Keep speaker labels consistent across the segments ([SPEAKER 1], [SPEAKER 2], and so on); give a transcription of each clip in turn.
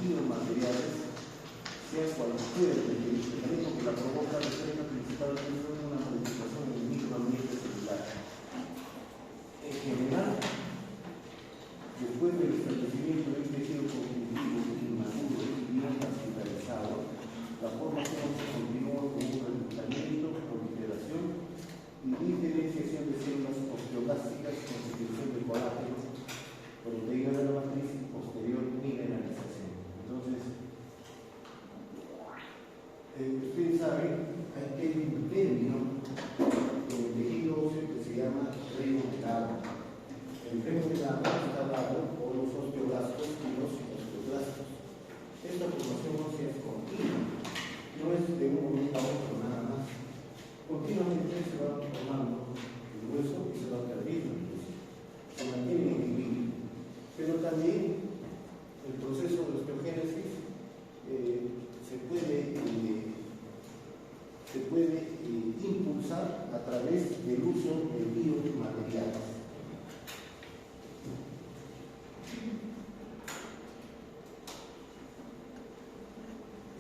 [SPEAKER 1] biomateriales, sea cual fuera el mecanismo que la provoca, refleja principalmente una modificación en el microambiente celular. En general, después del establecimiento de un tejido cognitivo inmaduro y bien hospitalizado, la formación se continúa con un reclutamiento, proliferación y diferenciación de células osteoblásticas con secreción de colágeno, proteína de la matriz y posterior mineralización. Entonces, ustedes saben, hay un término en el tejido óseo que se llama remodelado. El remodelado está dado por los osteoblastos y los osteoblastos. Esta formación ósea es continua, no es de un momento a otro nada más. Continuamente se va formando el hueso y se va perdiendo el hueso. Se mantiene en equilibrio. Pero también el proceso de osteogénesis se puede impulsar a través del uso de biomateriales.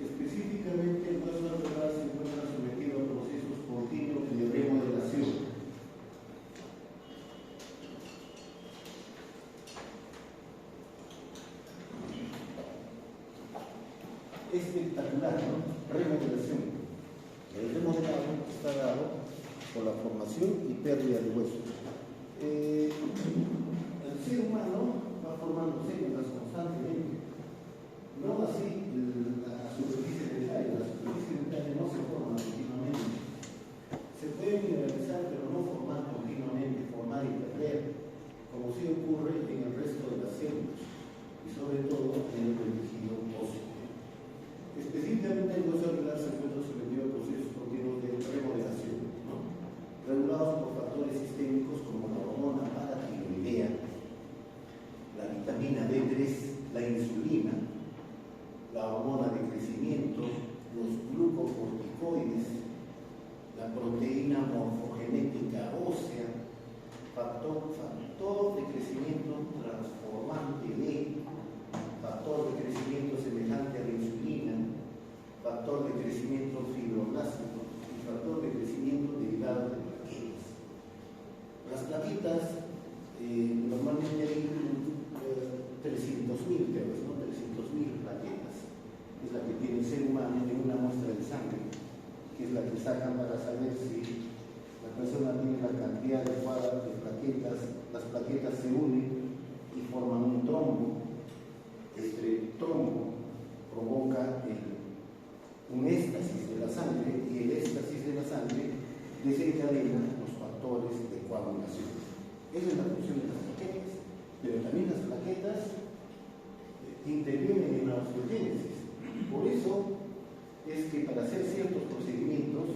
[SPEAKER 1] Específicamente, el hueso articular se encuentra sometido a procesos continuos de remodelación. Espectacular, ¿no? Remodelación. El remodelado está dado por la formación y pérdida de hueso. El ser humano va formando células constantemente. No así la superficie dentaria. La superficie dentaria no se forma continuamente. Se puede mineralizar, pero no formar continuamente, formar y perder, como sí ocurre en el resto de las células, y sobre todo en el tejido óseo. Específicamente el hueso articular se encuentra sometido a procesos continuos de remodelación, ¿no? Regulados por factores sistémicos como la hormona paratiroidea, la vitamina D3, la insulina, la hormona de crecimiento, los glucocorticoides, la proteína morfogenética ósea, factor de crecimiento transformante D, factor de crecimiento semejante a la insulina, factor de crecimiento fibroblástico y factor de crecimiento derivado de plaquetas. Las plaquetas normalmente hay 300.000 plaquetas. Es la que tiene el ser humano en una muestra de sangre, que es la que sacan para saber si la persona tiene la cantidad adecuada de plaquetas. Las plaquetas se unen y forman un trombo. Este trombo provoca un éxtasis de la sangre, y el éxtasis de la sangre desencadena los factores de coagulación. Esa es la función de las plaquetas. Pero también las plaquetas intervienen en la osteogénesis. Por eso es que para hacer ciertos procedimientos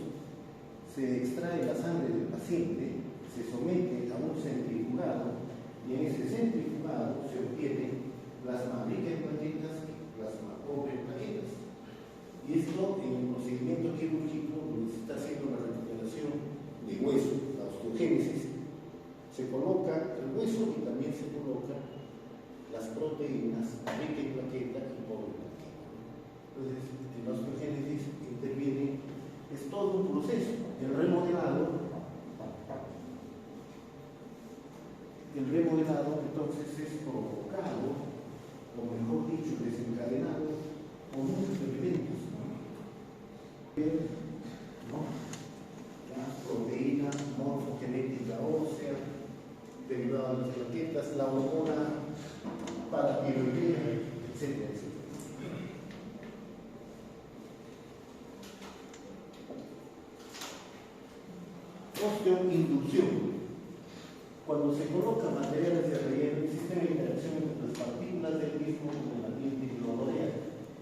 [SPEAKER 1] se extrae la sangre del paciente, se somete a un centrifugado, y en ese centrifugado se obtiene plasma rica en plaquetas y plasma pobre en plaquetas. Y esto en el procedimiento quirúrgico, donde se está haciendo la recuperación de hueso, la osteogénesis, se coloca el hueso y también se colocan las proteínas rica en plaqueta y pobre en plaqueta. Entonces, en la osteogénesis interviene, es todo un proceso. El remodelado entonces es provocado, o mejor dicho, desencadenado por muchos elementos, ¿no? La proteína morfogenética ósea, derivada de las plaquetas, la hormona paratiroidea, etcétera, etcétera. Osteoinducción. Cuando se coloca materiales de relleno, existe una interacción entre las partículas del mismo con el ambiente que lo rodea,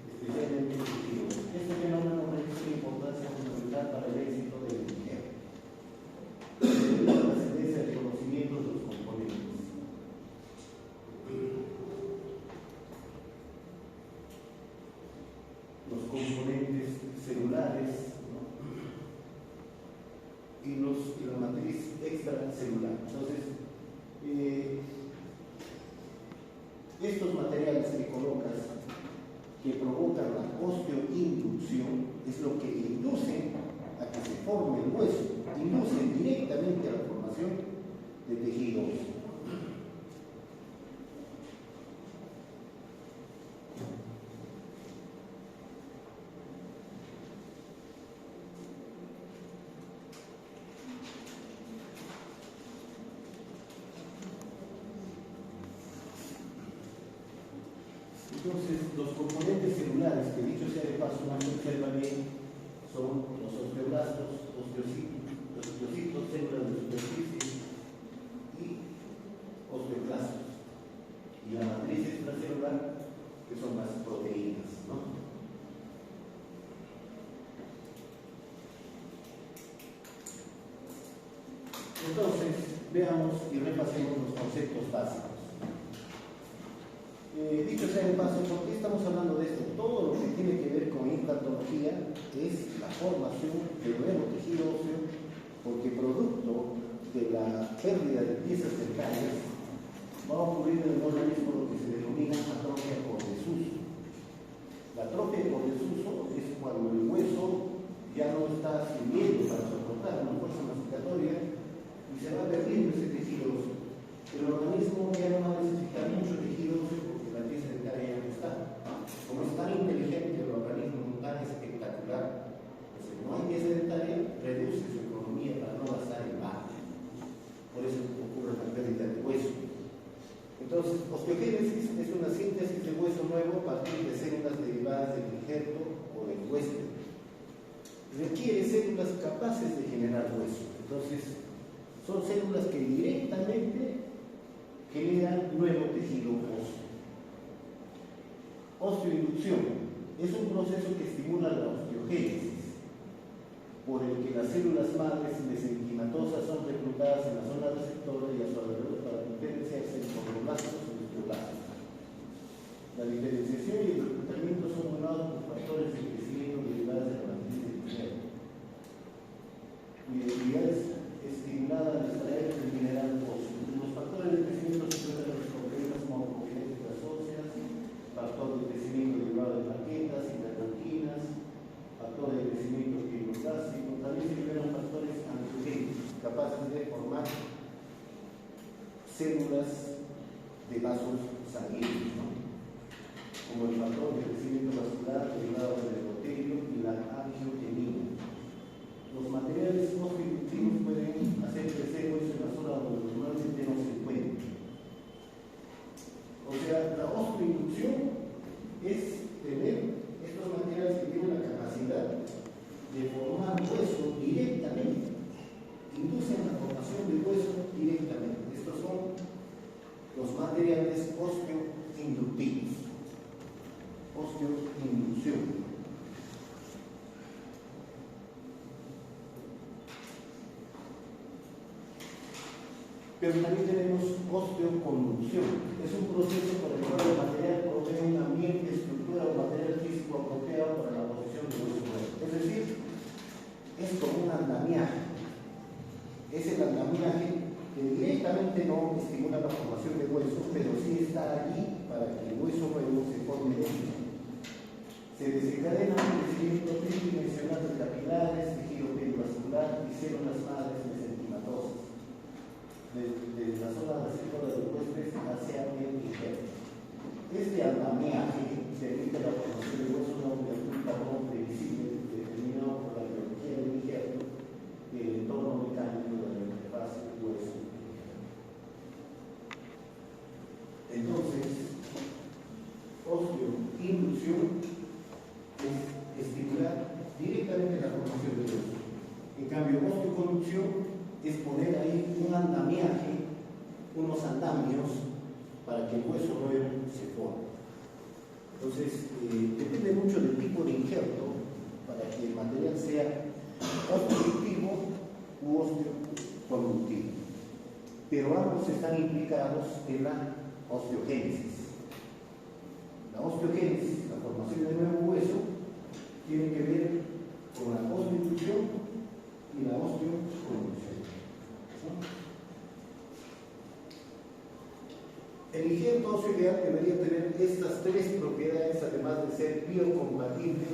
[SPEAKER 1] especialmente el tejido. Este fenómeno requiere una importancia fundamental para el éxito del ingeniero. La trascendencia del conocimiento de los componentes. Los componentes celulares, ¿no? y la matriz extracelular. Entonces, que provocan la osteoinducción es lo que induce a que se forme el hueso, inducen directamente a la formación de tejido óseo. Entonces, los componentes celulares, que dicho sea de paso, no se observa bien, son los osteoblastos, osteocitos, células de superficie y osteoclastos. Y la matriz extracelular, que son las proteínas, ¿no? Entonces, veamos y repasemos los conceptos básicos. Dicho sea de paso, ¿por qué estamos hablando de esto? Todo lo que tiene que ver con implantología es la formación de nuevo tejido óseo, porque producto de la pérdida de piezas dentarias va a ocurrir en el organismo lo que se denomina atrofia por desuso. La atrofia por desuso es cuando el hueso ya no está sirviendo para soportar una fuerza masticatoria y se va perdiendo ese tejido óseo. El organismo ya no va a necesitar mucho tejido óseo porque la pieza dentaria ya no está. Como es tan inteligente el organismo, tan espectacular, pues si no hay pieza dentaria, reduce su economía para no gastar en más. Por eso ocurre la pérdida de hueso. Entonces, osteogénesis es una síntesis de hueso nuevo a partir de células derivadas del injerto o del huésped. Requiere células capaces de generar hueso. Entonces, son células que directamente generan nuevo tejido óseo. Osteoinducción es un proceso que estimula la osteogénesis, por el que las células madres mesenquimatosas son reclutadas en la zona receptora y a su alrededor para diferenciarse en condroblastos y osteoblastos. La diferenciación y el reclutamiento son modulados por factores de crecimiento derivados de la matriz del injerto. Mi debilidad es estimulada al extraer el mineral óseo. Los factores de crecimiento se encuentran en las proteínas morfogenéticas óseas, factor de crecimiento derivado de plaquetas, interleuquinas, factor de crecimiento fibroblástico. También se liberan factores angiogénicos capaces de formar células de vasos sanguíneos, ¿no? Como el factor de crecimiento vascular derivado del endotelio y la angiotenina. Los materiales osteoinductivos pueden hacer crecer hueso en la zona donde normalmente no se encuentra. O sea, la osteoinducción es tener estos materiales que tienen la capacidad de formar hueso directamente, inducen la formación de hueso directamente. Estos son los materiales osteoinductivos. Osteoinducción. Pero también tenemos osteoconducción. Es un proceso por el cual el material provee un ambiente, estructura o material físico apropiado para la posición del hueso nuevo. Es decir, es como un andamiaje. Es el andamiaje que directamente no estimula la formación de hueso, pero sí está allí para que el hueso nuevo se forme dentro. Se desencadena un crecimiento tridimensional de capilares, tejido perivascular y células madres mesenquimatosas. Desde la zona receptora del huésped hacia el injerto. Este andamiaje permite la formación de hueso nuevo de un patrón previsible determinado por la biología del injerto y el entorno mecánico de la interfaz hueso. Entonces, osteoinducción es estimular directamente la formación del hueso. En cambio, osteoconducción es poner ahí un andamiaje, unos andamios, para que el hueso nuevo se forme. Entonces, depende mucho del tipo de injerto para que el material sea osteoinductivo u osteoconductivo. Pero ambos están implicados en la osteogénesis. La osteogénesis, la formación de nuevo hueso, tiene que ver con la osteoinducción y la osteoconducción. El injerto óseo ideal debería tener estas tres propiedades, además de ser biocompatible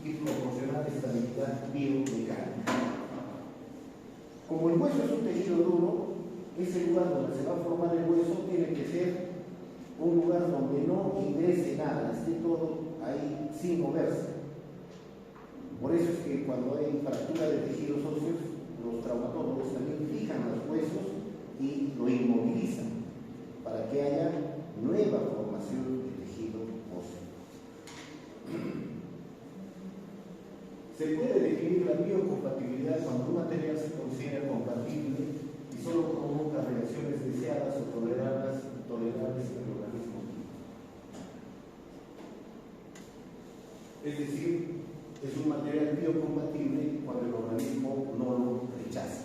[SPEAKER 1] y proporcionar estabilidad biomecánica. Como el hueso es un tejido duro, ese lugar donde se va a formar el hueso tiene que ser un lugar donde no ingrese nada, esté todo ahí sin moverse. Por eso es que cuando hay fractura de tejidos óseos, los traumatólogos también fijan los huesos y lo inmovilizan para que haya nueva formación de tejido óseo. Se puede definir la biocompatibilidad cuando un material se considera compatible y solo provoca reacciones deseadas o tolerables en el organismo. Es decir, es un material biocompatible cuando el organismo no lo rechaza.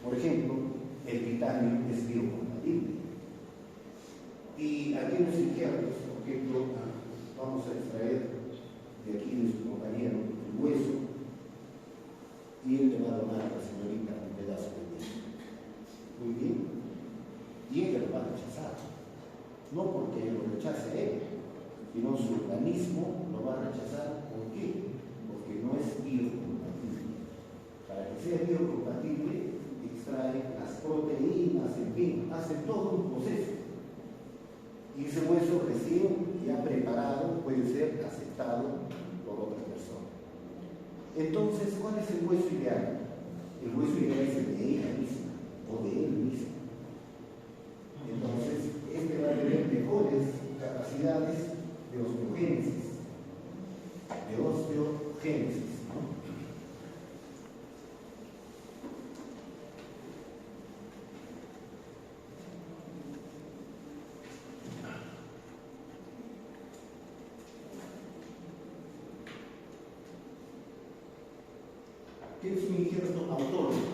[SPEAKER 1] Por ejemplo, el titanio es biocompatible. Y aquí en los injertos, por ejemplo, vamos a extraer de aquí de su compañero el hueso y él le va a donar a la señorita un pedazo de hueso. Muy bien. Y ella lo va a rechazar. No porque él lo rechace a él, sino su organismo lo va a rechazar. ¿Por qué? Porque no es biocompatible. Para que sea biocompatible, extrae las proteínas, en fin, hace todo un proceso. Y ese hueso recién ya preparado puede ser aceptado por otra persona. Entonces, ¿cuál es el hueso ideal? El hueso ideal es el de ella misma o de él mismo. Entonces, este va a tener mejores capacidades de osteogénesis, ¿no? ¿Qué es un injerto autónomo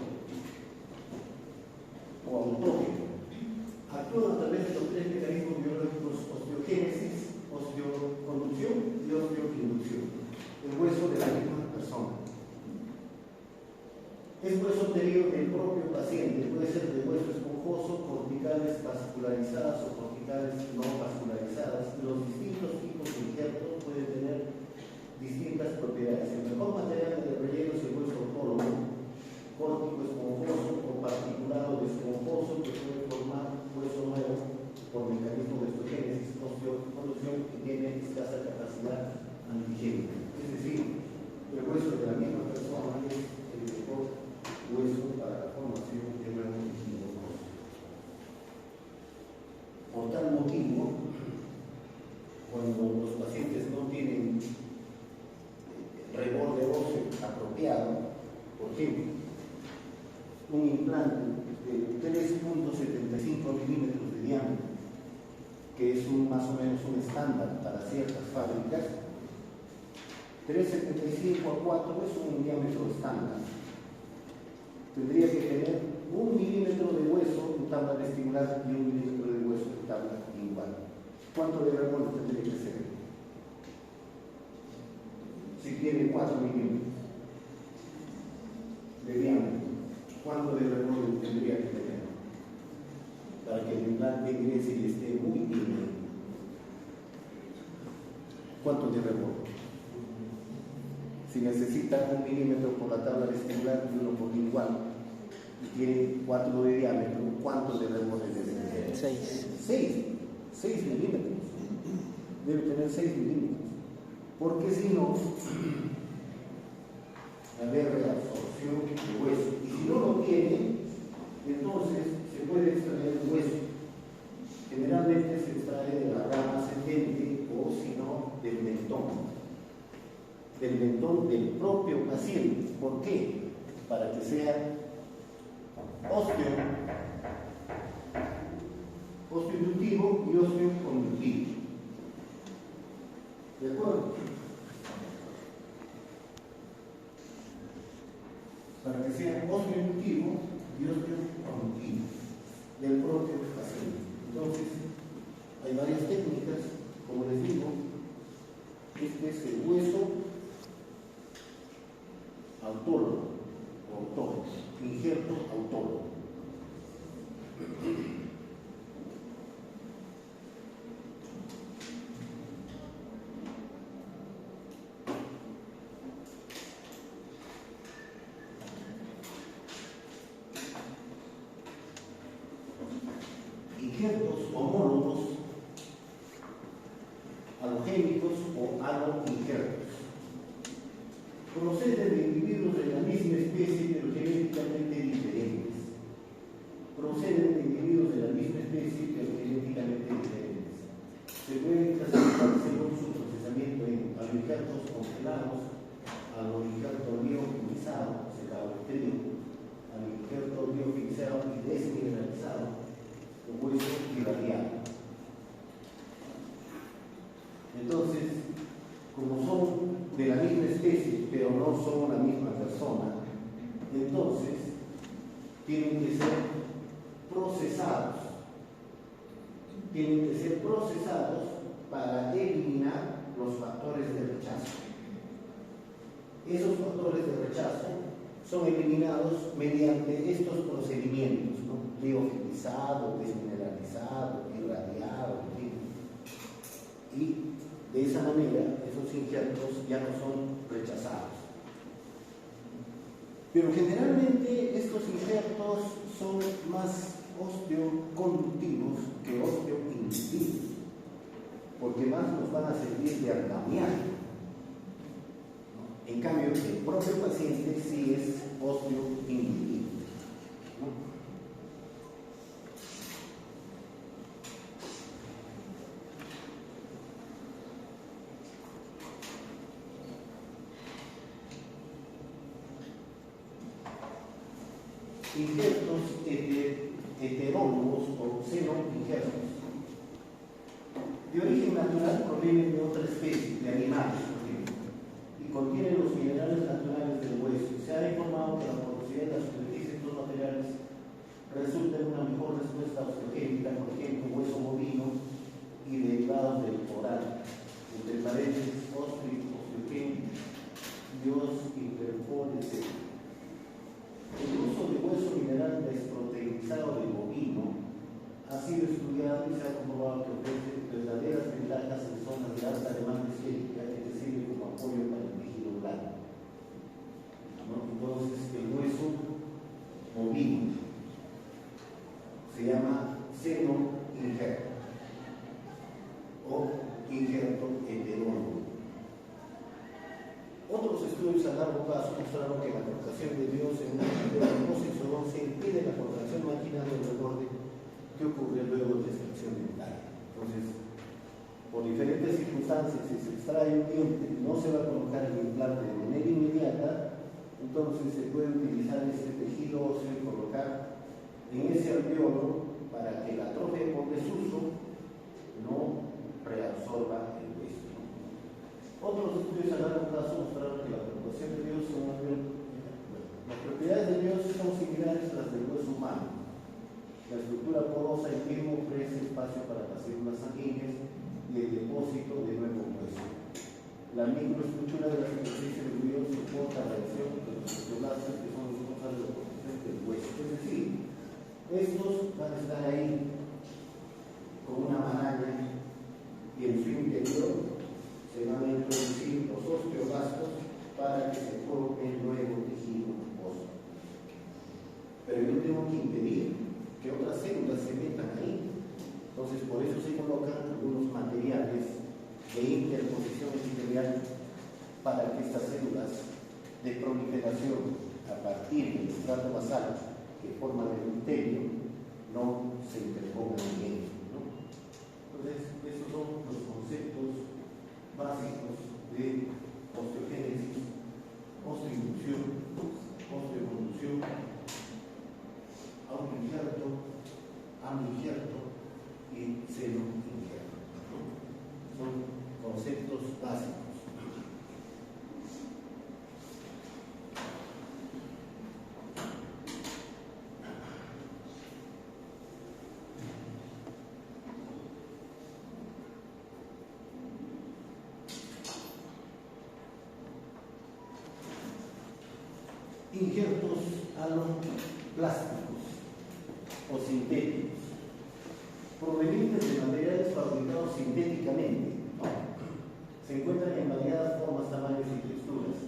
[SPEAKER 1] o autógeno? Actúa a través de los tres mecanismos biológicos: osteogénesis, osteoconducción y osteoinducción. El hueso de la misma persona. Es hueso obtenido del propio paciente, puede ser de hueso esponjoso, corticales vascularizadas o corticales no vascularizadas. Los distintos tipos de injertos pueden tener distintas propiedades. El mejor material de relleno es el hueso autólogo, córtico esponjoso o particulado de esponjoso, que puede formar hueso nuevo por mecanismo de osteogénesis, osteoconducción, que tiene escasa capacidad antigénica. Es decir, el hueso de la misma persona es el mejor hueso para la formación de nuevo tejido óseo. Por tal motivo, cuando los pacientes no tienen reborde óseo apropiado, por ejemplo, un implante de 3.75 milímetros de diámetro, que es más o menos un estándar para ciertas fábricas, 3.75 a 4 es un diámetro estándar. Tendría que tener 1 milímetro de hueso en tabla vestibular y 1 milímetro de hueso en tabla lingual. ¿Cuánto de reborde tendría que ser? Si tiene 4 milímetros de diámetro, ¿cuánto de reborde tendría que tener? Para que el implante ingrese y esté muy bien. ¿Cuánto de reborde? Si necesita 1 milímetro por la tabla vestibular y 1 por lingual, y tiene 4 de diámetro, ¿cuánto de reborde debe tener? 6 milímetros. Debe tener 6 milímetros. Porque si no, va a haber reabsorción de hueso. Y si no lo tiene, entonces se puede extraer el hueso. Generalmente se extrae de la rama ascendente o, si no, del mentón del propio paciente. ¿Por qué? Para que sea osteoinductivo y osteoconductivo. ¿De acuerdo? Para que sea osteoinductivo y osteoconductivo del propio paciente. Entonces, hay varias técnicas, como les digo. Este es el hueso autólogo, injerto autólogo. injertos homólogos, halogénicos o haloinjertos. Proceden de individuos de la misma especie pero genéticamente diferentes. Proceden de individuos de la misma especie pero genéticamente diferentes. Se pueden clasificar según su procesamiento en haloinjertos congelados, haloinjerto liofilizado, secado en frío, haloinjerto liofilizado y desmineralizado, hueso irradiado. Entonces, como son de la misma especie, pero no son la misma persona, entonces tienen que ser procesados. Tienen que ser procesados para eliminar los factores de rechazo. Esos factores de rechazo son eliminados mediante estos procedimientos, ¿no? Liofilizado, desmineralizado, irradiado, en fin. Y de esa manera, esos injertos ya no son rechazados. Pero generalmente estos injertos son más osteoconductivos que osteoinductivos, porque más nos van a servir de andamiaje. En cambio, el propio paciente sí es osteoinductivo. Injertos heterónomos o xenoinjertos. De origen natural provienen de otra especie, de animales, por ejemplo, y contienen los minerales naturales del hueso. Se ha informado que la porosidad de la superficie de estos materiales resulta en una mejor respuesta osteogénica, por ejemplo, hueso bovino y derivados del oral, entre paréntesis, osteogénico, Dios interpone, etc. El uso de hueso mineral desproteinizado de bovino ha sido estudiado y se ha comprobado que ofrece verdaderas ventajas en zonas de alta demanda estética que te sirve como apoyo para el tejido blando. ¿No? Entonces, el hueso bovino se llama xenoinjerto o injerto heterónomo. Otros estudios a largo plazo mostraron que la colocación de Dios en una composición se impide la contracción marginal del reborde que ocurre luego de extracción dental. Entonces, por diferentes circunstancias, si se extrae un diente y no se va a colocar el implante de manera inmediata, entonces se puede utilizar este tejido óseo y colocar en ese alveolo para que la atrofia por desuso no reabsorba el hueso. Otros estudios a largo plazo mostraron que la colocación de Dios en un alveolo, las propiedades de Dios son similares a las del hueso humano. La estructura porosa y mismo ofrece espacio para las células sanguíneas y el depósito de nuevo hueso. La microestructura de la superficie del hueso soporta la acción de los osteoblastos que son responsables de la protección del hueso. Es decir, estos van a estar ahí con una maraña y en su interior se van a introducir los osteoblastos para que se forme el nuevo tejido óseo. Pero yo tengo que impedir que otras células se metan ahí. Entonces, por eso se colocan algunos materiales de interposición epitelial para que estas células de proliferación a partir del estrato basal que forman el epitelio no se interpongan en él, ¿no? Entonces, esos son los conceptos básicos de osteogénesis, osteoinducción, osteoconducción, autoinjerto, amiinjerto y xenoinjerto. Son conceptos básicos. Injertos aloplásticos o sintéticos, provenientes de materiales fabricados sintéticamente, se encuentran en variadas formas, tamaños y texturas.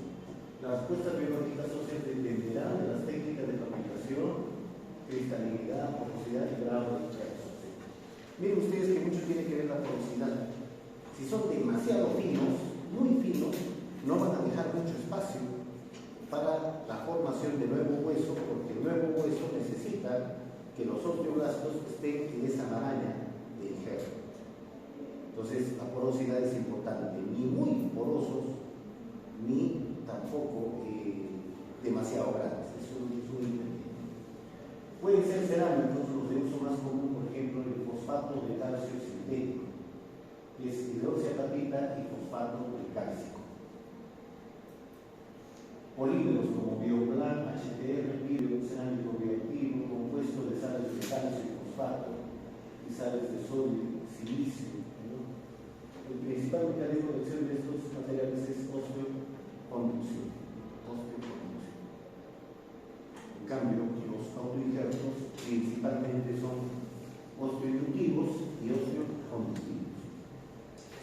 [SPEAKER 1] La respuesta biológica social dependerá de las técnicas de fabricación, cristalinidad, porosidad y grado de extracción. Miren ustedes que mucho tiene que ver la porosidad. Si son demasiado finos, muy finos, no van a dejar mucho espacio para la formación de nuevo hueso, porque el nuevo hueso necesita que los osteoblastos estén en esa maraña de injerto. Entonces, la porosidad es importante, ni muy porosos, ni tampoco demasiado grandes. Eso es muy importante. Pueden ser cerámicos, los de uso más común, por ejemplo, el fosfato de calcio sintético, que es hidroxiapatita y fosfato de cálcico. Polímeros como bioplan, HTR, vidrio cerámico bioactivo, compuesto de sales de calcio y fosfato y sales de sodio, silicio. El principal mecanismo de acción de estos materiales es osteoconducción. En cambio, los autoinjertos principalmente son osteoinductivos y osteoconductivos.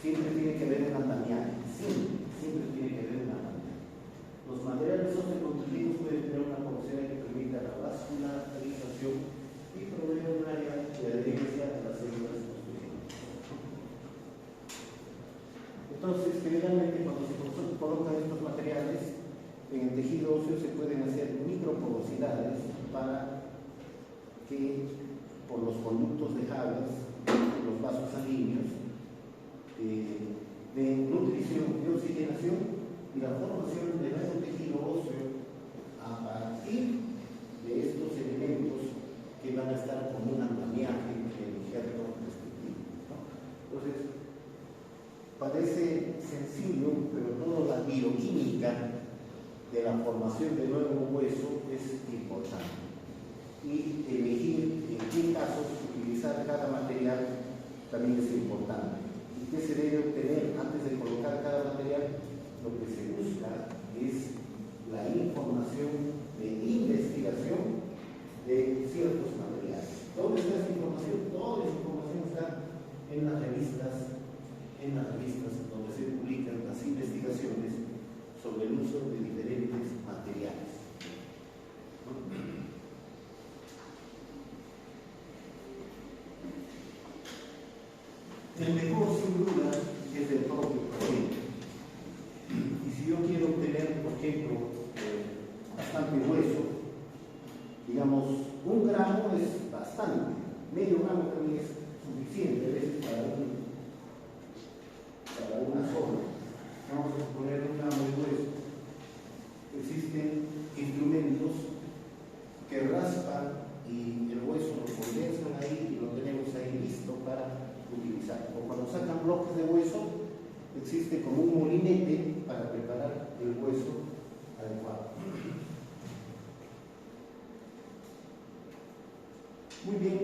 [SPEAKER 1] Siempre tiene que haber un andamiaje, siempre tiene que haber un andamiaje. Los materiales osteoconductivos pueden tener una porosidad que permita la vascularización y proveer un área de adherencia a las células osteoconductivas. Entonces, generalmente cuando se colocan estos materiales en el tejido óseo se pueden hacer microporosidades para que por los conductos de Hagas, los vasos sanguíneos, de nutrición y oxigenación y la formación de nuevo tejido óseo a partir de estos elementos que van a estar como un andamiaje del injerto respectivo, ¿no? Entonces, parece sencillo, pero toda la bioquímica de la formación de nuevo hueso es importante. Y elegir en qué casos utilizar cada material también es importante. ¿Y qué se debe obtener antes de colocar cada material? Lo que se busca es la información de investigación de ciertos materiales. ¿Dónde está esa información? Toda esa información está en las revistas donde se publican las investigaciones sobre el uso de diferentes materiales. El mejor, sin duda, es el propio paciente. Y si yo quiero obtener, por ejemplo, bastante hueso, digamos, 1 gramo es bastante, medio gramo también es suficiente a veces para una zona. Vamos a poner 1 gramo de hueso. Existen instrumentos que raspan y el hueso lo condensan ahí y lo tenemos ahí listo para utilizar. O cuando sacan bloques de hueso, existe como un molinete para preparar el hueso adecuado. Muy bien.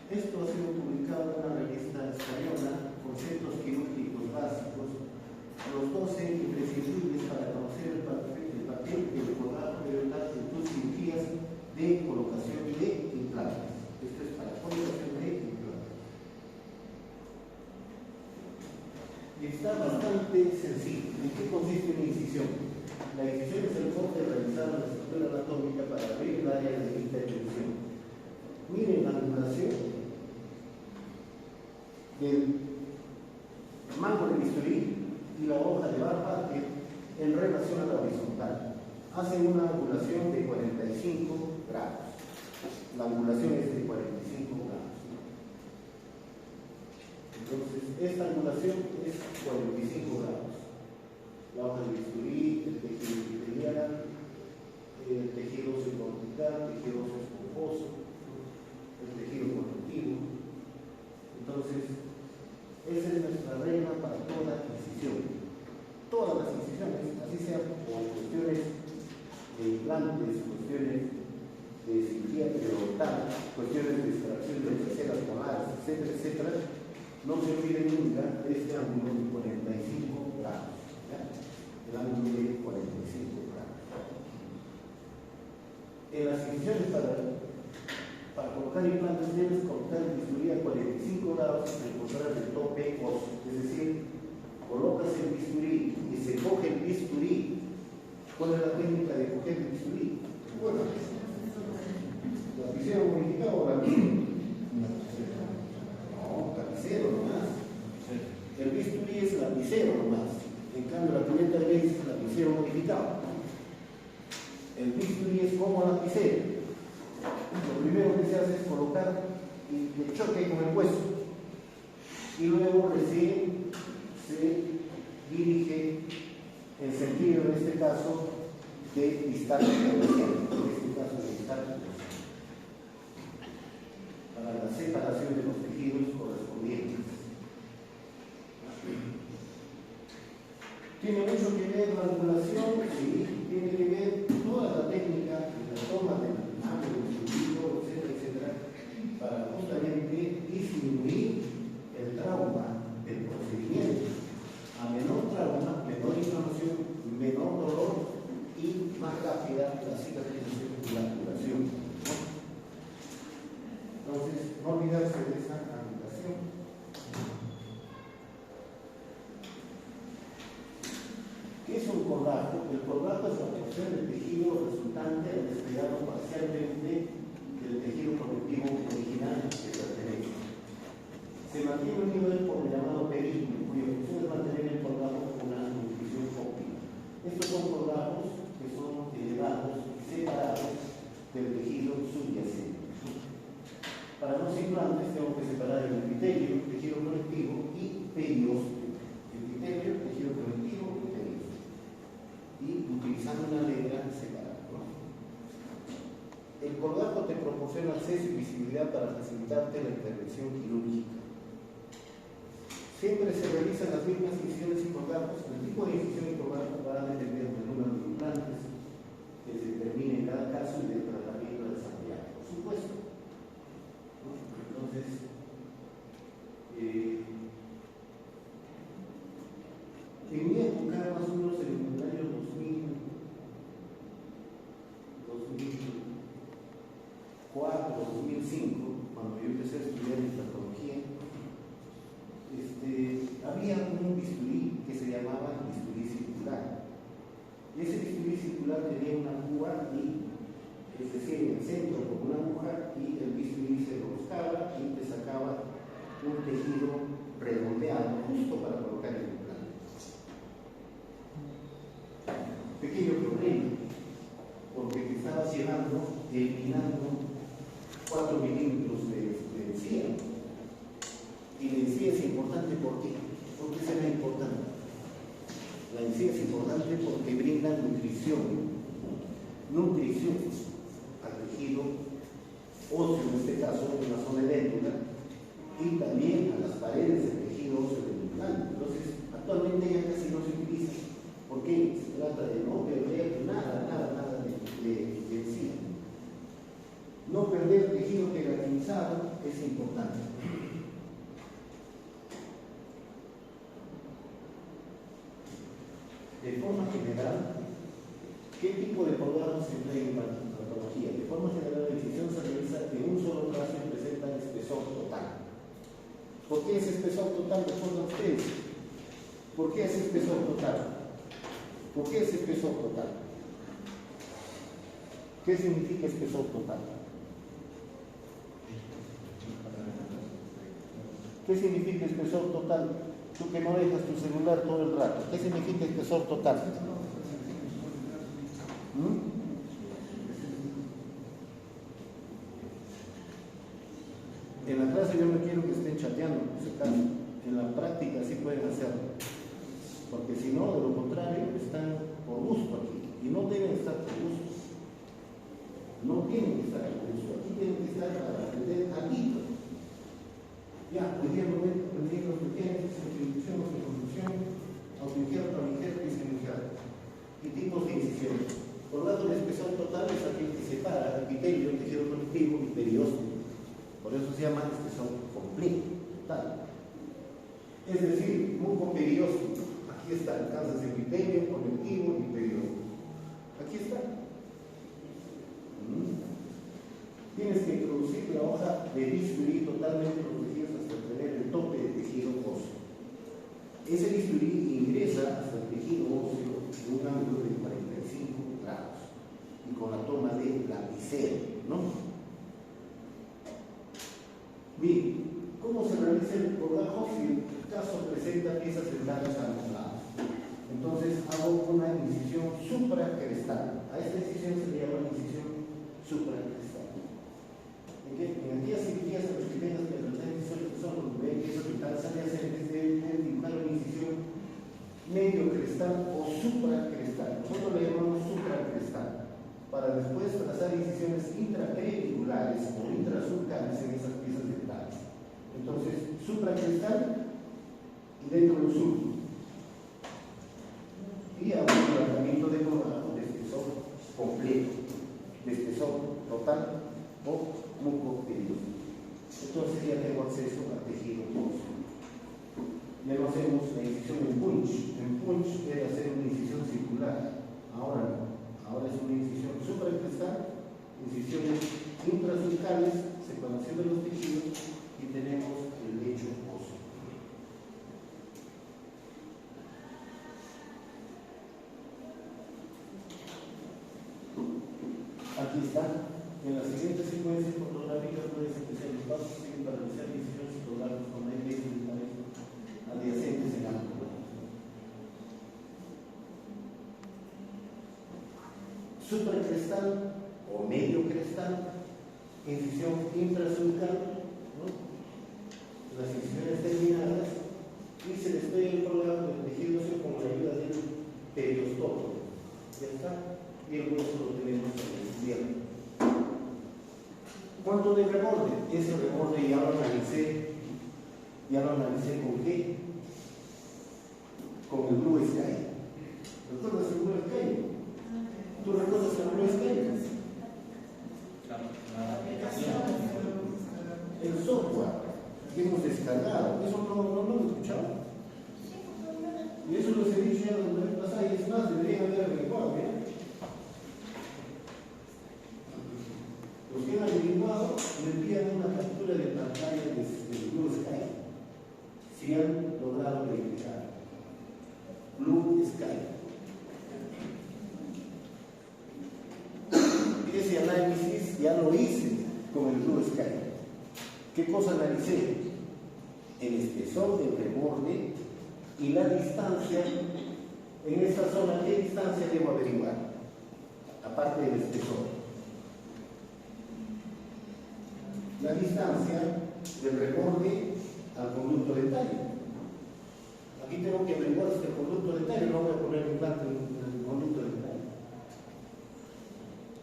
[SPEAKER 1] Esto ha sido publicado en una revista española, Conceptos Quirúrgicos Básicos, los 12 imprescindibles para conocer el papel del colgado perioral en tus cirugías de colocación de implantes. Esto es para colocación de implantes. Y está bastante sencillo. ¿En qué consiste una incisión? La incisión es el corte realizado en la estructura anatómica para abrir el área de intervención. Miren la angulación del mango de bisturí y la hoja de barba en relación a la horizontal. Hacen una angulación de 45 grados. La angulación es de 45 grados. Entonces, esta angulación es 45 grados. La hoja de bisturí, el tejido epitelial, el tejido subcortical, el tejido esponjoso, el tejido conjuntivo. Entonces, esa es nuestra regla para toda incisión. Todas las incisiones, así sean por cuestiones de implantes, cuestiones de cirugía periodontal, cuestiones de extracción de terceras molares, etcétera, etcétera, no se olviden nunca de este ángulo de 45 grados. ¿Ya? El ángulo de 45 grados. En las incisiones para colocar implantes debes colocar el bisturí a 45 grados y encontrar el tope óseo. Es decir, colocas el bisturí y se coge el bisturí. ¿Cuál es la técnica de coger el bisturí? Bueno, lapicero modificado o lapicero? No, lapicero nomás. El bisturí es lapicero nomás. En cambio, la cubierta de ley es lapicero modificado. El bisturí es como lapicero. Lo primero que se hace es colocar y que choque con el hueso. Y luego recién se dirige en sentido, en este caso, de distal, para la separación de los tejidos correspondientes. ¿Tiene mucho que ver la angulación? Sí, tiene que ver toda la técnica de la toma del ángulo, del fluido, etcétera, etcétera, para justamente disminuir el trauma del procedimiento. A menor trauma, menor inflamación, menor dolor y más rápida la cicatrización y la curación. Entonces, no olvidarse de esa angulación. ¿Qué es un colgajo? El colgajo es la porción del tejido resultante al despegado parcialmente del tejido conectivo original que pertenece. Se mantiene unido por el llamado perímetro, cuya función es mantener el colgajo con una nutrición óptima. Estos son colgajos que son elevados y separados del tejido subyacente. Para los implantes tengo que separar el epitelio, el tejido conectivo y periósteo. Epitelio, tejido conectivo y periósteo. Y utilizando una letra separada. El colgajo te proporciona acceso y visibilidad para facilitarte la intervención quirúrgica. Siempre se realizan las mismas incisiones y colgajos. El tipo de incisión y colgajo va a depender del número de implantes que se determine en cada caso y del tratamiento desarrollado, por supuesto. Entonces, en mi época, más o menos en el año 2004, 2005, cuando yo empecé a estudiar implantología, había un bisturí que se llamaba bisturí circular. Y ese bisturí circular tenía una aguja y, es decir, en el centro con una aguja, y el bisturí se buscaba y te sacaba un tejido redondeado justo para colocar el implante. Pequeño problema, porque te estabas eliminando 4 milímetros de encía. Y la encía es importante, ¿por qué? ¿Por qué será importante? La encía es importante porque brinda nutrición al tejido óseo, en este caso en la zona eléctrica, y también a las paredes del tejido óseo del implante. Entonces, actualmente ya casi no se utiliza. ¿Por qué? Se trata de no perder nada de encía. No perder tejido queratinizado es importante. De forma general, ¿qué tipo de colgajo se emplea en implantología? De forma general, la incisión se realiza de un solo trazo y presenta el espesor total. ¿Por qué ese espesor total? Respondan ustedes. ¿Por qué ese espesor total? ¿Por qué ese espesor total? ¿Qué significa espesor total? ¿Qué significa espesor total? Tú que no dejas tu celular todo el rato. ¿Qué significa espesor total? En la clase yo no quiero que estén chateando, por si acaso. En la práctica sí pueden hacerlo. Porque si no, de lo contrario, están por gusto aquí. Y no deben estar por gusto. No tienen que estar por gusto. Aquí tienen que estar para aprender algo. Ya, hoy día lo ven aprendiendo los pequeños, introducción, reconstrucción, autoligero, traligero y semiligero. Y tipos de incisiones. Por lo tanto, el espesor total es aquel que separa epitelio, tejido conectivo y periósteo. Por eso se llama espesor completo, total. Es decir, muco periósteo. Aquí está, alcanzas epitelio, conectivo y periósteo. Aquí está. Tienes que introducir la hoja de bisturí totalmente protegidos hasta obtener el tope de tejido óseo. Ese bisturí ingresa hasta el tejido óseo en un ángulo de 45 grados y con la toma de lapicero, ¿no? Bien, ¿cómo se realiza el colgajo si el caso presenta piezas dentales a los lados? Entonces hago una incisión supracrestal. A esta incisión se le llama incisión supracrestal. En aquellas cirugías en las que tengas que realizar incisiones que son los piezas dentales adyacentes, deben dibujar una incisión medio crestal o supracrestal. Nosotros le llamamos supracrestal, para después trazar incisiones intrapericulares o intrasurcales en esas piezas dentales. Entonces, supracrestal y dentro del surco. Y hago un tratamiento de colgajo de espesor completo, de espesor total o mucopelioso. Entonces ya tengo acceso al tejido óseo. Ya no hacemos la incisión en punch. En punch debe hacer una incisión circular. Ahora no. Ahora es una incisión supracrestal, incisiones intrasurcales, separación de los tejidos y tenemos el lecho óseo. Aquí está. En la siguiente secuencia fotográfica puedes empezar los pasos para realizar incisiones fotográficas con piezas dentales adyacentes en alto. Supracrestal o medio crestal, incisión intrasurcal, ¿no? Las incisiones terminadas y se despegue el colgado del tejido óseo con la ayuda del periostomo. Ya está. Y el hueso lo tenemos en el izquierdo. ¿Cuánto de reborde? Ese reborde ya lo analicé. ¿Ya lo analicé con qué? Con el Blue Sky. ¿Recuerdas el Blue Sky? ¿Tú recuerdas el Blue Sky? El software que hemos descargado. Eso no lo he escuchado. Y eso los he dicho ya la vez pasada y es más, deberían haber averiguado, ¿eh? Los que han averiguado me envían una captura de pantalla del Blue Sky si han logrado verificar. Blue Sky. Ese análisis ya lo hice con el Blue Sky. ¿Qué cosa analicé? El espesor del reborde y la distancia. En esta zona, ¿qué distancia debo averiguar? Aparte del espesor. La distancia del reborde al conducto dentario. Aquí tengo que averiguar este conducto dentario, no voy a poner implante en el conducto dentario.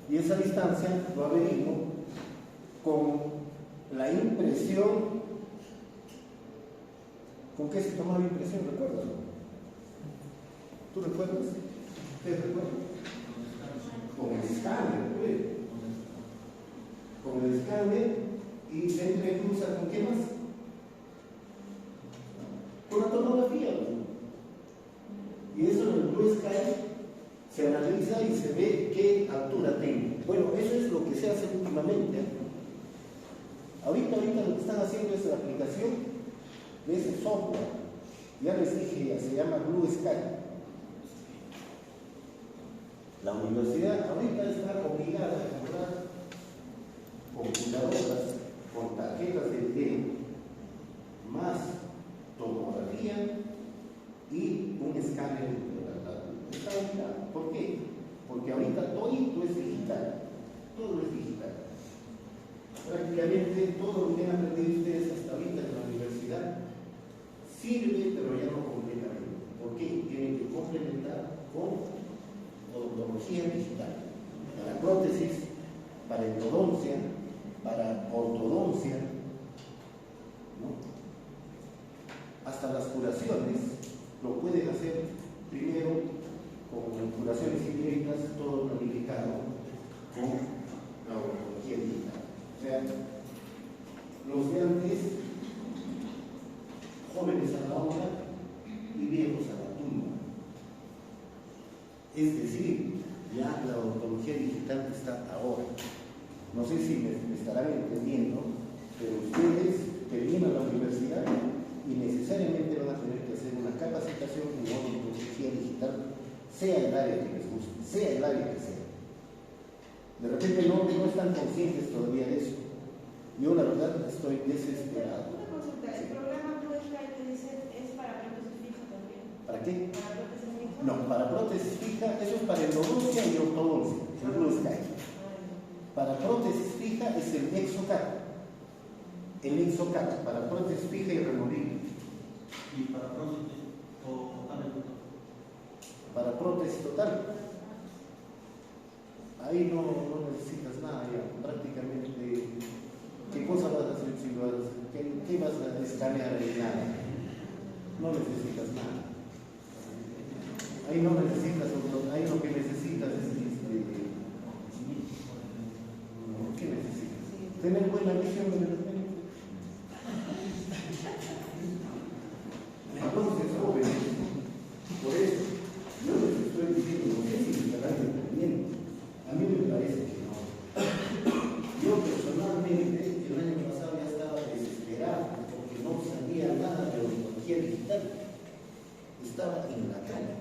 [SPEAKER 1] Y esa distancia lo averiguo con la impresión. ¿Con qué se tomaba la impresión? ¿Recuerdas? ¿Tú recuerdas? ¿Ustedes recuerdan? Con el escáner, pues. Con el escáner. Y se entrecruza con qué más? Con la tomografía. Y eso en el Blue Sky se analiza y se ve qué altura tengo. Bueno, eso es lo que se hace últimamente. Ahorita lo que están haciendo es la aplicación de ese software. Ya les dije, ya se llama Blue Sky. La universidad ahorita está obligada a comprar computadoras con tarjetas de video, más tomografía y un escáner de está obligado. ¿Por qué? Porque ahorita todo es digital. Todo es digital. Prácticamente todo lo que han aprendido ustedes hasta ahorita en la universidad sirve, pero ya no completamente. ¿Por qué? Tienen que complementar con odontología digital. Para prótesis, para endodoncia, para ortodoncia, ¿no? Hasta las curaciones lo pueden hacer primero con curaciones hídricas, todo planificado con la odontología digital. O sea, los de antes, jóvenes a la obra y viejos a la tumba. Es decir, ya la odontología digital está ahora. No sé si me estarán entendiendo, pero ustedes terminan la universidad y necesariamente van a tener que hacer una capacitación en odontología digital, sea el área que les guste, sea el área que sea. De repente no están conscientes todavía de eso, Yo la verdad estoy desesperado.
[SPEAKER 2] Una consulta, ¿el programa Blue Sky que dice es para prótesis fija también?
[SPEAKER 1] ¿Para qué?
[SPEAKER 2] ¿Para prótesis fija?
[SPEAKER 1] No, para prótesis fija, eso es para endodoncia y ortodoncia, el Blue Sky. Para prótesis fija es el Exocat. El Exocat, para prótesis fija y removible.
[SPEAKER 3] ¿Y para prótesis total?
[SPEAKER 1] Para prótesis total, ahí no necesitas nada ya, prácticamente. ¿Qué cosa vas a hacer si lo vas a hacer? ¿Qué vas a escanear ahí? Nada. No necesitas nada. Ahí no necesitas otro, ahí lo que necesitas es ¿qué necesitas? Tener buena visión de los médicos. Entonces, jóvenes, por eso, yo les estoy diciendo, no sé si me estarán entendiendo. A mí me parece que no. Yo personalmente, el año pasado ya estaba desesperado porque no sabía nada de odontología digital. Estaba en la calle.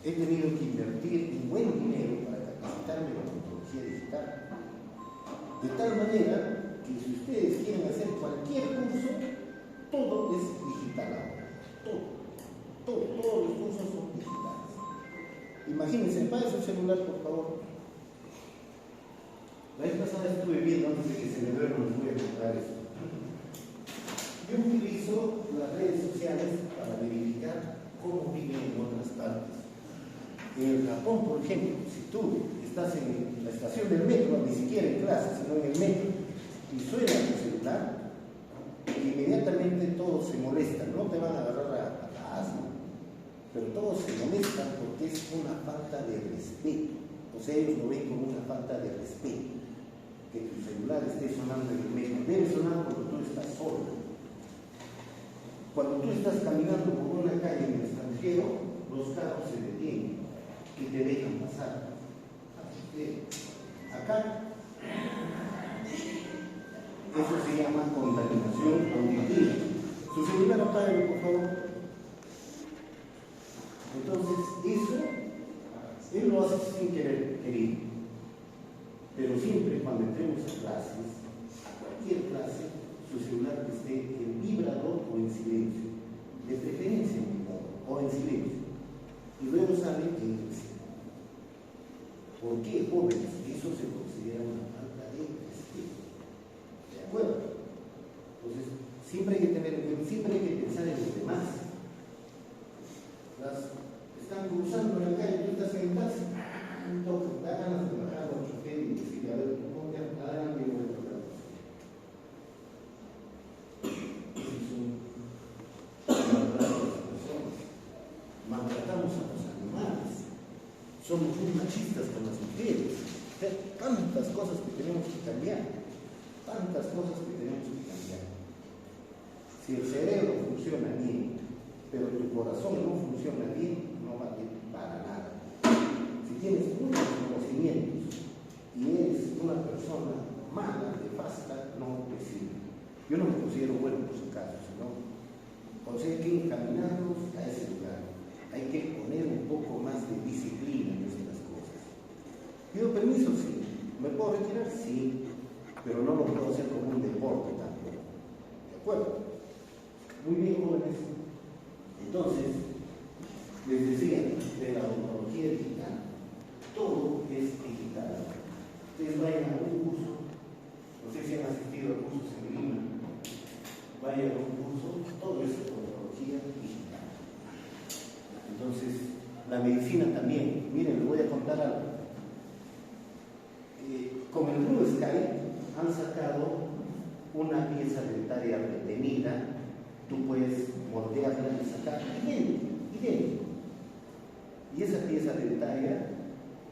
[SPEAKER 1] He tenido que invertir un buen dinero para capacitarme en odontología digital. De tal manera que si ustedes quieren hacer cualquier curso, todo es digital ahora. Todos los cursos son digitales. Imagínense, pague su celular, por favor. La vez pasada estuve viendo, antes de que se me duerma, les voy a contar esto. Yo utilizo las redes sociales para verificar cómo viven en otras partes. En el Japón, por ejemplo, si tú estás en la estación del metro, ni siquiera en clase, sino en el metro, y suena tu celular, inmediatamente todos se molestan, no te van a agarrar a asma, pero todos se molestan porque es una falta de respeto. O sea, ellos lo ven como una falta de respeto, que tu celular esté sonando en el metro. Debe sonar cuando tú estás solo. Cuando tú estás caminando por una calle en el extranjero, los carros se detienen y te dejan pasar. Acá, eso se llama contaminación auditiva. Su celular apáguelo, por favor. Entonces, eso, él lo hace sin querer, querido. Pero siempre cuando entremos a clases, a cualquier clase, su celular esté en vibrador o en silencio. De preferencia en vibrador o en silencio. Y luego saben que ¿por qué, jóvenes? Eso se considera una falta de respeto. ¿De acuerdo? Entonces, siempre hay que pensar en los demás. Están cruzando en la calle, tú estás en el taxi, da ganas de bajar al chofer y decirle, a ver, ponte adelante y voy a tocar. Maltratamos a los animales, somos muy machistas con las mujeres. Tantas cosas que tenemos que cambiar, Si el cerebro funciona bien, pero tu corazón no funciona bien, no va bien para nada. Si tienes muchos conocimientos y eres una persona mala, nefasta, no te sirve. Yo no me considero bueno por su caso, sino hay que encaminarnos a ese lugar. Hay que poner un poco más de disciplina en estas cosas. ¿Pido permiso? Sí. ¿Me puedo retirar? Sí. Pero no lo puedo hacer como un deporte tampoco. ¿De acuerdo? Muy bien, jóvenes. Entonces, les decía, de la odontología digital, todo es digital. Ustedes vayan a un curso, no sé si han asistido a cursos en Lima, vayan a un curso, todo es odontología digital. Entonces, la medicina también. Miren, les voy a contar algo. Con el Blue Sky han sacado una pieza dentaria retenida. Tú puedes moldearla y sacar idéntico. Y esa pieza dentaria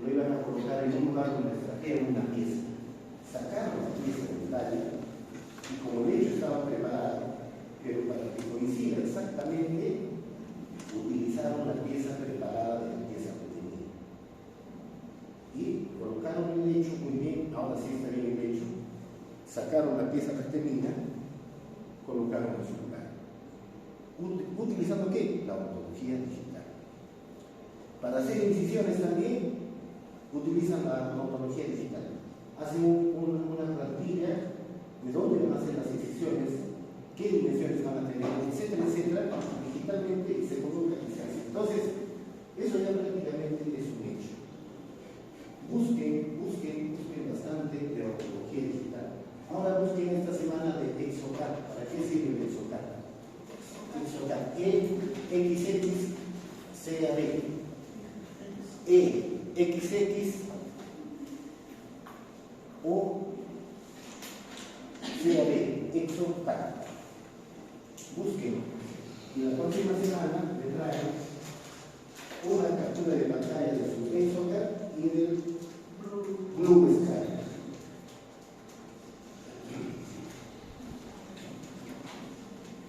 [SPEAKER 1] lo iban a colocar en un lugar donde trajeron una pieza. Sacaron la pieza dentaria y como el hecho estaba preparado, pero para que coincida exactamente, utilizaron la pieza preparada de la pieza retenida. Y colocaron el lecho muy bien, ahora sí está bien el lecho. Sacaron la pieza retenida, colocaron en su lugar. ¿Utilizando qué? La odontología digital. Para hacer incisiones también utilizan la odontología digital. Hacen una plantilla qué dimensiones van a tener, etcétera, etcétera, digitalmente se coloca y se hace. Entonces, eso ya prácticamente es un hecho. Busquen bastante de ortografía digital. Ahora busquen esta semana de Exocat. ¿Para qué sirve el Exocat? Exocat. XX, CAB. XX o CAB. Exocat. Busquen. Y la próxima semana le traen una captura de pantalla de su Exocat y del Blue Sky.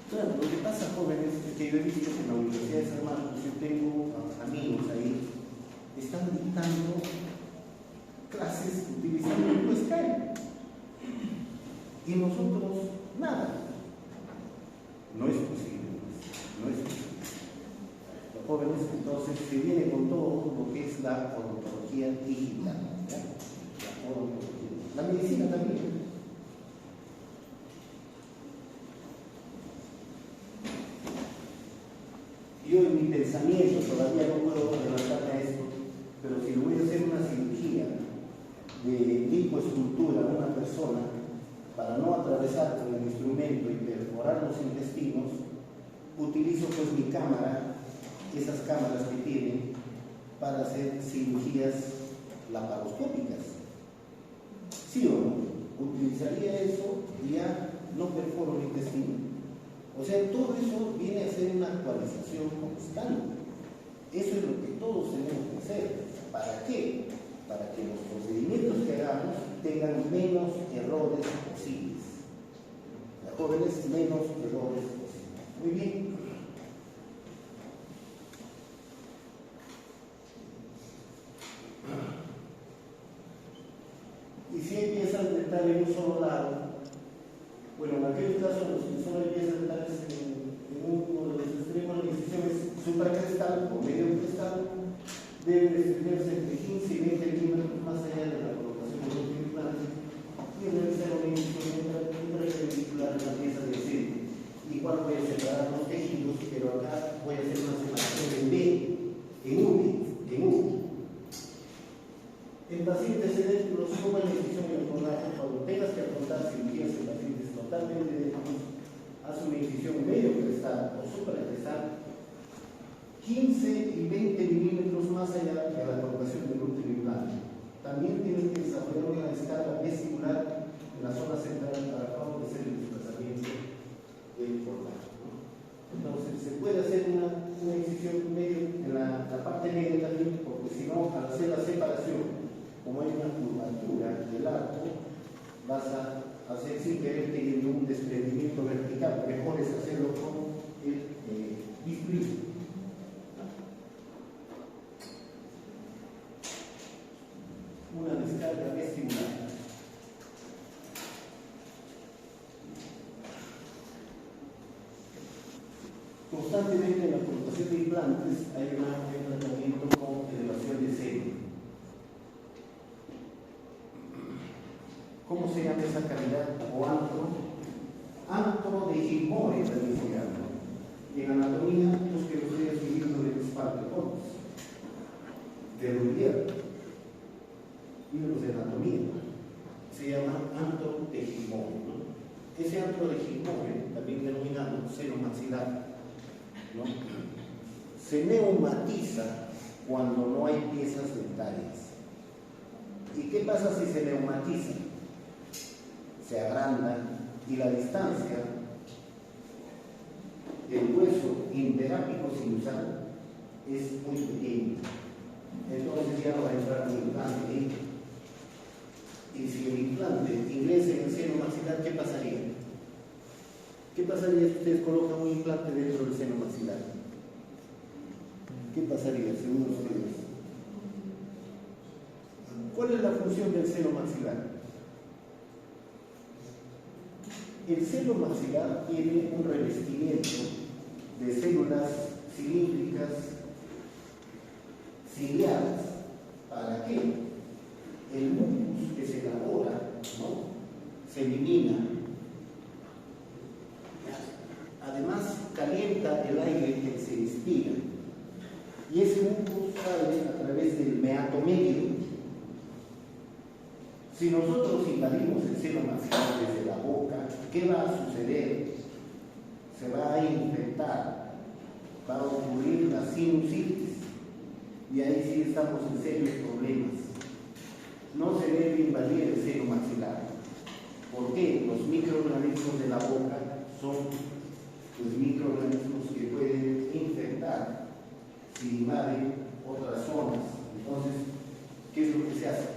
[SPEAKER 1] Claro, lo que pasa, jóvenes, es que yo he visto que en la Universidad de San Marcos, yo tengo amigos ahí, están dictando clases utilizando el Blue Sky. Y nosotros, nada. No es posible, no es posible. Los jóvenes, entonces, se viene con todo lo que es la odontología digital. ¿Ya? La medicina también. Yo en mi pensamiento todavía no puedo adelantarme a esto, pero si le voy a hacer una cirugía de lipoescultura a una persona para no atravesar con el instrumento y perforar los intestinos, utilizo pues mi cámara, esas cámaras que tienen para hacer cirugías laparoscópicas. ¿Sí o no? Utilizaría eso y ya no perforo el intestino. O sea, todo eso viene a ser una actualización constante. Eso es lo que todos tenemos que hacer. ¿Para qué? Para que los procedimientos que hagamos tengan menos errores posibles. Los jóvenes, menos errores posibles. Muy bien. Y si hay piezas dentales en un solo lado, bueno, en aquellos casos los que solo hay piezas dentales en uno de los extremos de la incisión es supracrestal o medio crestal, deben extenderse entre 15 y 20 milímetros más allá de la colocación de los implantes y realizar una incisión intraperpendicular en la pieza del centro. Igual voy a separar los tejidos, pero acá voy a hacer una separación en B, en V. El paciente sedente suma la incisión y el cordaje. Cuando tengas que afrontar cirugías en pacientes totalmente dentos, haz una incisión medio crestal o supracrestal 15 y 20 milímetros más allá de la colocación del último implante. También tienes que desarrollar una descarga vesicular en la zona central para favorecer el desplazamiento del cordaje. Entonces, se puede hacer una incisión medio en la parte negra también, porque si no, al hacer la separación, como hay una curvatura del arco, vas a hacer sin querer teniendo un desprendimiento vertical. Mejor es hacerlo con el bisturí. Una descarga vestibular. Constantemente en la colocación de implantes hay un tratamiento con elevación de seno. ¿Cómo se llama esa cavidad o antro? Antro de Gilmore también se llama. Y en anatomía, los que ustedes viviendo de Espartacones, de Rubier, libros de anatomía, se llama antro de Gilmore, ¿no? Ese antro de Gilmore, también denominado seno maxilar, ¿no? Se neumatiza cuando no hay piezas dentarias. ¿Y qué pasa si se neumatiza? Se agranda y la distancia del hueso interápico sinusal es muy pequeña. Entonces ya no va a entrar un implante ahí. Y si el implante ingresa en el seno maxilar, ¿qué pasaría? ¿Qué pasaría si ustedes colocan un implante dentro del seno maxilar? ¿Qué pasaría según ustedes? ¿Cuál es la función del seno maxilar? El seno maxilar tiene un revestimiento de células cilíndricas ciliadas. ¿Para qué? El mucus que se elabora, ¿no?, se elimina alto medio. Si nosotros invadimos el seno maxilar desde la boca, ¿qué va a suceder? Se va a infectar, va a ocurrir la sinusitis, y ahí sí estamos en serios problemas. No se debe invadir el seno maxilar. ¿Por qué? Los microorganismos de la boca son los microorganismos que pueden infectar si invaden otras zonas. Entonces, ¿qué es lo que se hace?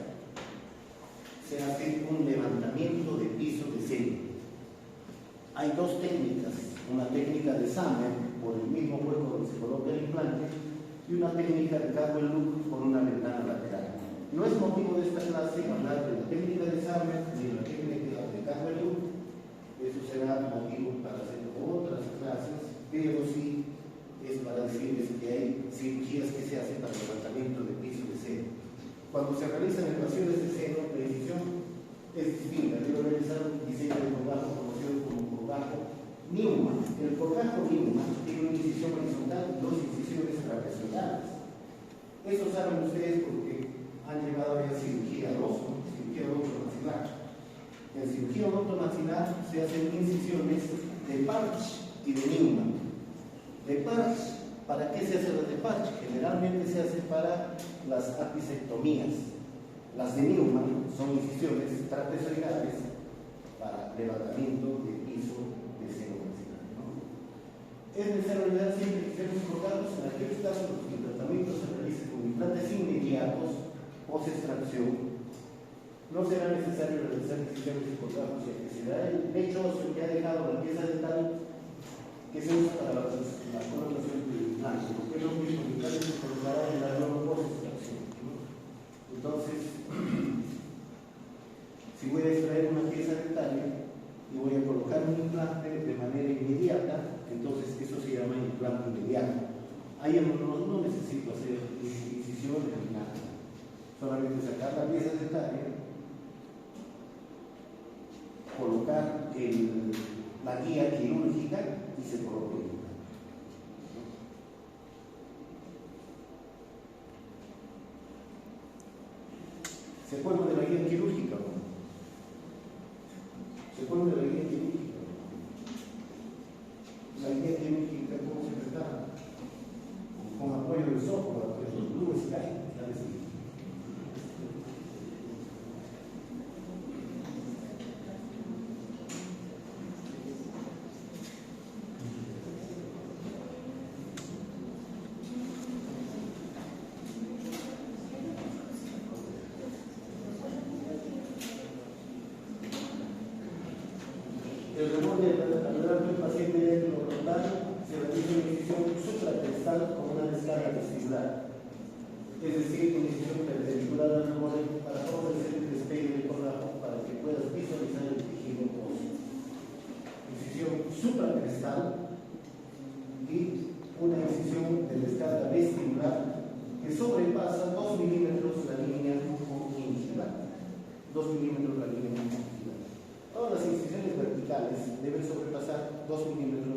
[SPEAKER 1] Se hace un levantamiento de piso de seno. Hay dos técnicas, una técnica de Sumner por el mismo hueco donde se coloca el implante y una técnica de Caldwell Look por una ventana lateral. No es motivo de esta clase hablar de la técnica de Sumner ni de la técnica de Caldwell Look, eso será motivo para hacer otras clases, pero sí es para decirles que hay cirugías que se hacen para el levantamiento de piso de seno. Cuando se realizan elevaciones de seno, la decisión es distinta. Debo realizar un diseño de colgajo conocido como colgajo Newman. El colgajo Newman tiene una incisión horizontal y dos incisiones trapezoidales. Eso saben ustedes porque han llevado a la cirugía odontomaxilar. En cirugía odontomaxilar se hacen incisiones de Parch y de Newman. De Parch, ¿para qué se hace las de Parch? Generalmente se hace para las apicectomías. Las de Newman son incisiones trapezoidales para levantamiento de piso de seno maxilar, ¿no? Es necesario olvidar siempre que seamos colgados. En aquellos casos los que el tratamiento se realice con implantes inmediatos, post-extracción, no será necesario realizar incisiones de colgajos, ya que será el lecho óseo que ha dejado la pieza dental que se usa para la colocación del implante, porque es lo mismo que el implante se colocará en la nueva post-extracción, ¿no? Entonces, si voy a extraer una pieza dental y voy a colocar un implante de manera inmediata, entonces eso se llama implante inmediato. Ahí no necesito hacer incisión ni nada, solamente sacar la pieza dental, colocar la guía quirúrgica y se coloca el implante. ¿Se acuerdan de la guía quirúrgica? ¿Se acuerdan de la guía quirúrgica? La guía quirúrgica, ¿cómo se prepara? Con apoyo del software, de los Blue Sky. El remolde del paciente endodontado se realiza una incisión supracrestal con una descarga vestibular, es decir, una incisión perpendicular al remolde para favorecer el despegue del colgajo para que puedas visualizar el tejido óseo. Incisión supracrestal y una incisión de descarga vestibular que sobrepasa 2 milímetros la línea conjuntival. 2 milímetros la línea conjuntival. Todas las incisiones verticales deben sobrepasar 2 milímetros